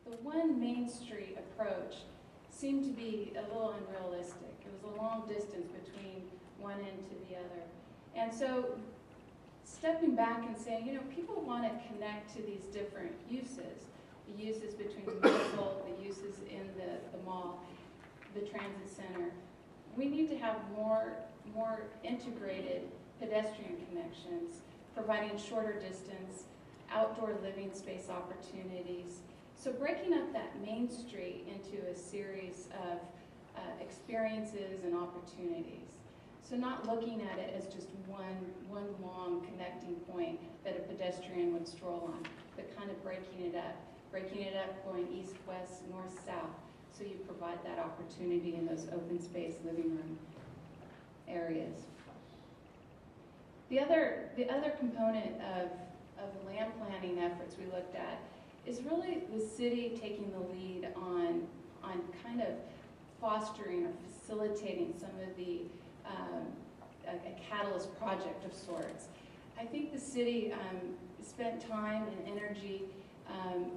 the one Main Street approach seemed to be a little unrealistic. It was a long distance between one end to the other. And so stepping back and saying, you know, people want to connect to these different uses, the uses between the medical, the uses in the mall, the transit center. We need to have more integrated pedestrian connections, providing shorter distance, outdoor living space opportunities. So breaking up that Main Street into a series of experiences and opportunities. So not looking at it as just one long connecting point that a pedestrian would stroll on, but kind of breaking it up going east, west, north, south, so you provide that opportunity in those open space living room areas. The other component of the land planning efforts we looked at is really the city taking the lead on kind of fostering or facilitating some of the a catalyst project of sorts. I think the city spent time and energy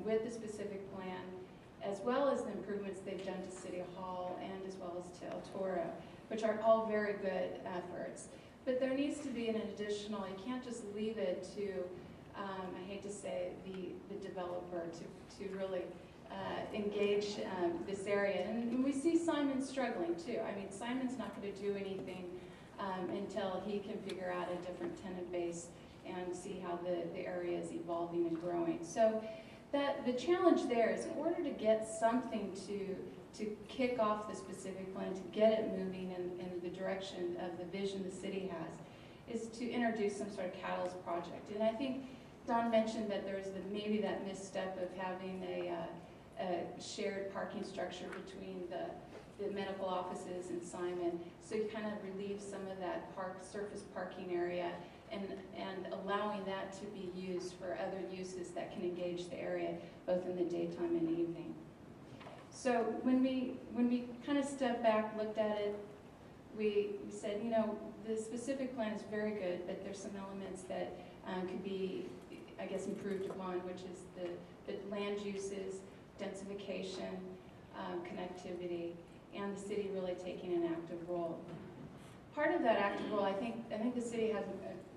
with the specific plan, as well as the improvements they've done to City Hall and as well as to El Toro, which are all very good efforts. But there needs to be an additional, you can't just leave it to, I hate to say, the developer to really engage this area. And we see Simon struggling too. I mean, Simon's not going to do anything until he can figure out a different tenant base and see how the area is evolving and growing. So that the challenge there is, in order to get something to kick off the specific plan, to get it moving in the direction of the vision the city has, is to introduce some sort of catalyst project. And I think Don mentioned that there's maybe that misstep of having a shared parking structure between the medical offices and Simon, so you kind of relieve some of that surface parking area and allowing that to be used for other uses that can engage the area both in the daytime and evening. So when we kind of stepped back, looked at it, we said, you know, the specific plan is very good, but there's some elements that could be, I guess, improved upon, which is the land uses, densification, connectivity, and the city really taking an active role. Part of that active role, I think the city has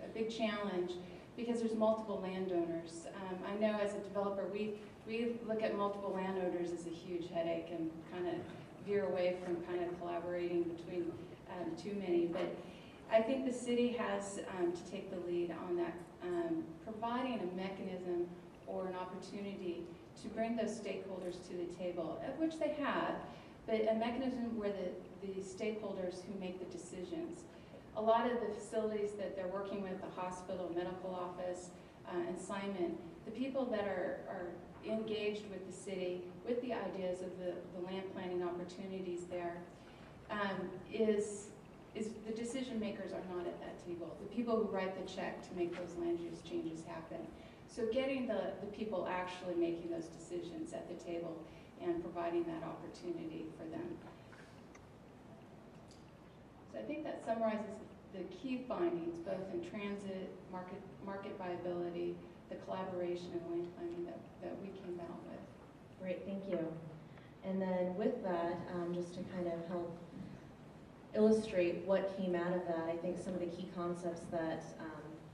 a big challenge because there's multiple landowners. I know as a developer, we look at multiple landowners as a huge headache and kind of veer away from kind of collaborating between too many. But I think the city has to take the lead on that, providing a mechanism or an opportunity to bring those stakeholders to the table, of which they have, but a mechanism where the stakeholders who make the decisions. A lot of the facilities that they're working with, the hospital, medical office, and Simon, the people that are engaged with the city, with the ideas of the land planning opportunities there, is the decision makers are not at that table. The people who write the check to make those land use changes happen. So getting the people actually making those decisions at the table and providing that opportunity for them. So I think that summarizes the key findings, both in transit, market viability, the collaboration and land planning that we came out with. Great, thank you. And then with that, just to kind of help illustrate what came out of that, I think some of the key concepts that,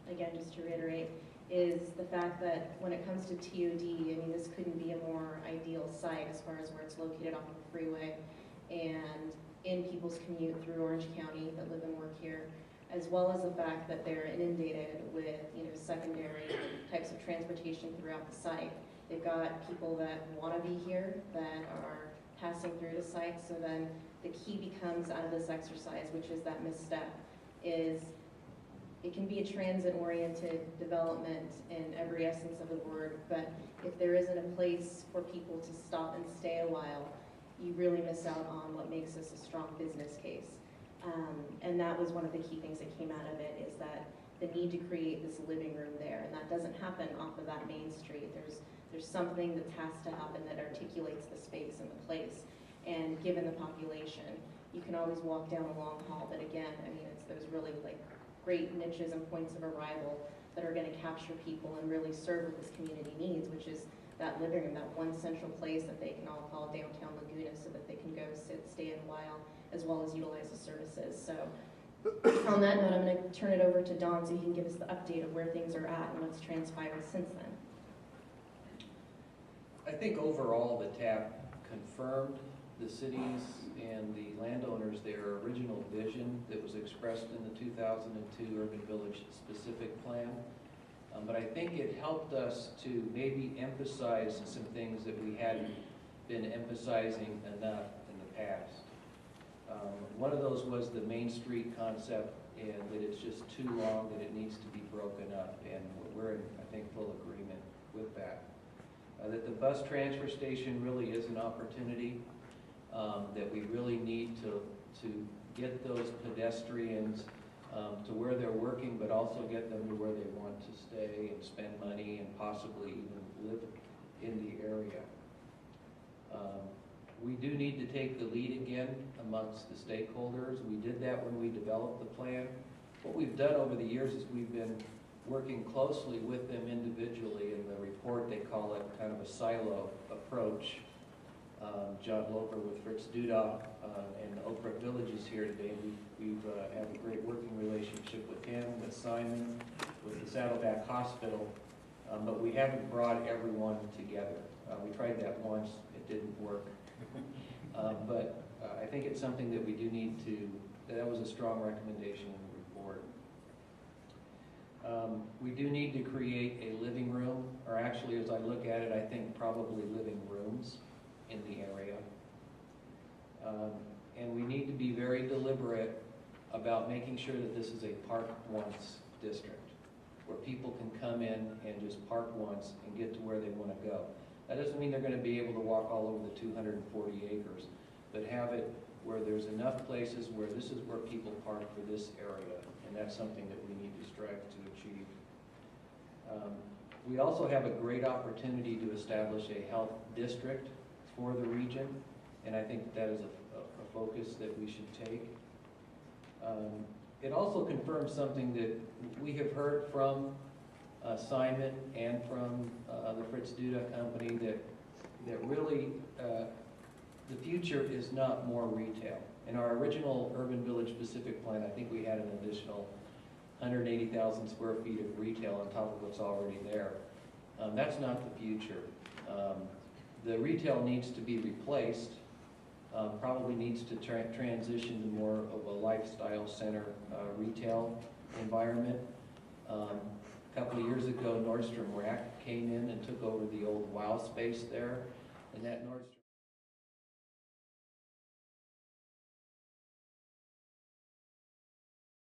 again, just to reiterate, is the fact that when it comes to TOD, I mean, this couldn't be a more ideal site as far as where it's located off of the freeway and in people's commute through Orange County that live and work here, as well as the fact that they're inundated with, you know, secondary types of transportation throughout the site. They've got people that want to be here that are passing through the site, so then the key becomes out of this exercise, which is that misstep, is it can be a transit-oriented development in every essence of the word, but if there isn't a place for people to stop and stay a while, you really miss out on what makes this a strong business case. And that was one of the key things that came out of it, is that the need to create this living room there, and that doesn't happen off of that Main Street. There's something that has to happen that articulates the space and the place. And given the population, you can always walk down a long hall, but again, I mean, it's those really like great niches and points of arrival that are going to capture people and really serve what this community needs, which is that living room, that one central place that they can all call downtown Laguna so that they can go sit, stay in a while, as well as utilize the services. So on that note, I'm going to turn it over to Don so he can give us the update of where things are at and what's transpired since then. I think overall the TAP confirmed the cities and the landowners their original vision that was expressed in the 2002 Urban Village Specific Plan. But I think it helped us to maybe emphasize some things that we hadn't been emphasizing enough in the past. One of those was the Main Street concept, and that it's just too long, that it needs to be broken up, and we're in, I think, full agreement with that. That the bus transfer station really is an opportunity, that we really need to get those pedestrians to where they're working, but also get them to where they want to stay and spend money and possibly even live in the area. We do need to take the lead again amongst the stakeholders. We did that when we developed the plan. What we've done over the years is we've been working closely with them individually. In the report, they call it kind of a silo approach. John Loper with Fritz Duda and Oak Brook Village is here today. We've had a great working relationship with him, with Simon, with the Saddleback Hospital, but we haven't brought everyone together. We tried that once, it didn't work. But I think it's something that we do need to, that was a strong recommendation in the report. We do need to create a living room, or actually as I look at it, I think probably living rooms in the area. And we need to be very deliberate about making sure that this is a park once district, where people can come in and just park once and get to where they want to go. That doesn't mean they're going to be able to walk all over the 240 acres, but have it where there's enough places where this is where people park for this area, and that's something that we need to strive to achieve. We also have a great opportunity to establish a health district for the region, and I think that is a focus that we should take. It also confirms something that we have heard from Simon and from the Fritz Duda company, that really the future is not more retail. In our original Urban Village Specific Plan, I think we had an additional 180,000 square feet of retail on top of what's already there. That's not the future. The retail needs to be replaced, probably needs to transition to more of a lifestyle center retail environment. A couple of years ago, Nordstrom Rack came in and took over the old WOW space there, and that Nordstrom